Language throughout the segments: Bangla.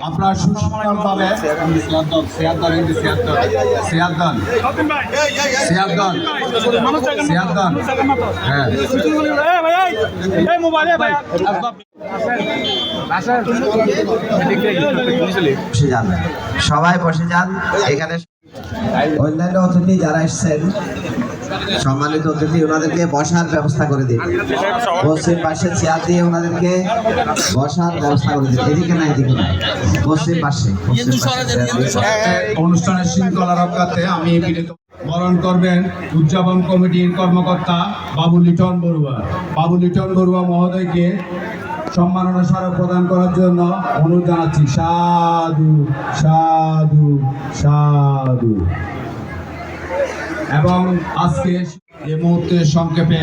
আপনার সুশীল পাবে সবাই বসে যান। এখানে অন্যান্য অতিথি যারা এসছেন, সম্মানিত অতিথি, ওনাদেরকে বসার ব্যবস্থা করে দিন। পশ্চিম পাশে চেয়ার দিয়ে ওনাদেরকে বসার ব্যবস্থা করে দিন। এদিকে না, এদিকে না, পশ্চিম পাশে। অনুষ্ঠানের শৃঙ্খলা রক্ষার্থে আমি বরণ করবেন উদযাপন কমিটির কর্মকর্তা বাবু লিটন বড়ুয়া। বাবু লিটন বড়ুয়া মহোদয়কে সম্মাননা স্মারক প্রদান করার জন্য অনুরোধ জানাচ্ছি। সাধু সাধু সাধু। এবং আজকে এই মুহূর্তে সংক্ষেপে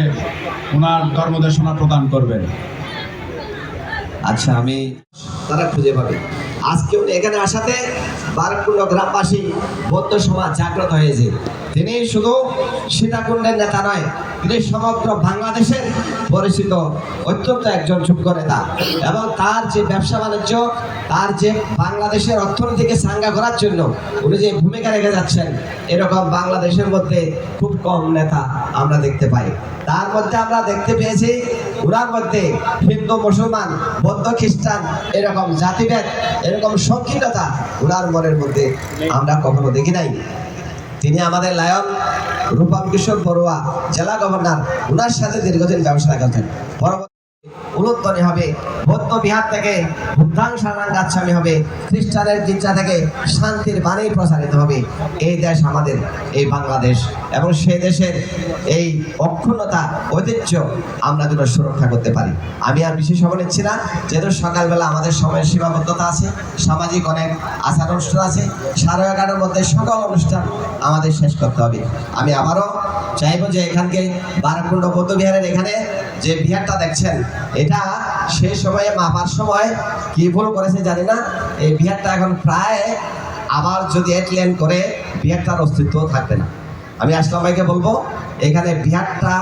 ওনার ধর্মদেশনা প্রদান করবেন। আচ্ছা, আমি তারা খুঁজে পাবে। আজকে উনি এখানে আসাতে বারকুণ্ড গ্রামবাসী বৌদ্ধ সমাজ জাগ্রত হয়েছে। তিনি শুধু সীতাকুণ্ডের নেতা নয়, তিনি সমগ্র বাংলাদেশের পরিচিত অত্যন্ত একজন যোগ্য নেতা। এবং তার যে ব্যবসা বাণিজ্য, তার যে বাংলাদেশের অর্থনীতিকে চাঙ্গা করার জন্য উনি যে ভূমিকা রেখে যাচ্ছেন, এরকম বাংলাদেশের মধ্যে খুব কম নেতা আমরা দেখতে পাই। তার মধ্যে আমরা দেখতে পেয়েছি ওনার মধ্যে হিন্দু, মুসলমান, বৌদ্ধ, খ্রিস্টান এরকম জাতিভেদ, এরকম সংকীর্ণতা ওনার মনের মধ্যে আমরা কখনো দেখি নাই। তিনি আমাদের লায়ন রূপম কিশোর বড়ুয়া জেলা গভর্নর, ওনার সাথে দীর্ঘদিন ব্যবসা করতেন। পরবর্তী উলুধ্বনি হবে, বৌদ্ধ বিহার থেকে বুদ্ধাং শরণাং গাচ্ছামি হবে, খ্রিস্টানের গির্জা থেকে শান্তির বাণী প্রচারিত হবে। এই দেশ আমাদের, এই বাংলাদেশ, এবং সেই দেশের এই অক্ষুণ্ণতা, ঐতিহ্য আমরা যেন সুরক্ষা করতে পারি। আমি আর বিশেষ সময় নিচ্ছি না, যেহেতু সকালবেলা আমাদের সময়ের সীমাবদ্ধতা আছে, সামাজিক অনেক আচার অনুষ্ঠান আছে। 11:30-র মধ্যে সকল অনুষ্ঠান আমাদের শেষ করতে হবে। আমি আবারও চাইবো যে এখানকে বারকুণ্ড বৌদ্ধ বিহারের এখানে যে বিহারটা দেখছেন, এটা সেই সময়ে মাপার সময় কি ভুল করেছে জানি না, এই বিহারটা এখন প্রায় আবার যদি এটলেন করে বিহারটার অস্তিত্ব থাকবে না। আমি আসলাম ভাইকে বলবো, এখানে বিহারটা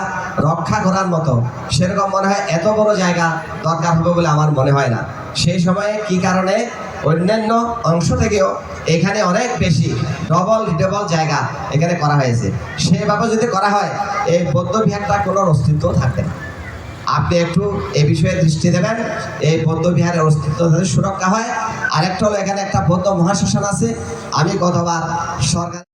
রক্ষা করার মতো সেরকম মনে হয় এত বড় জায়গা দরকার হবে বলে আমার মনে হয় না। সেই সময়ে কি কারণে অন্যান্য অংশ থেকেও এখানে অনেক বেশি ডবল জায়গা এখানে করা হয়েছে। সেভাবে যদি করা হয়, এই বৌদ্ধ বিহারটা কোনো অস্তিত্ব থাকবে না। আপনি একটু এই বিষয়ে দৃষ্টি দেবেন, এই বৌদ্ধ বিহারের অস্তিত্ব যাতে সুরক্ষা হয়। আরেকটা হলো, এখানে একটা বৌদ্ধ মহাশ্মশান আছে। আমি গতবার সরকার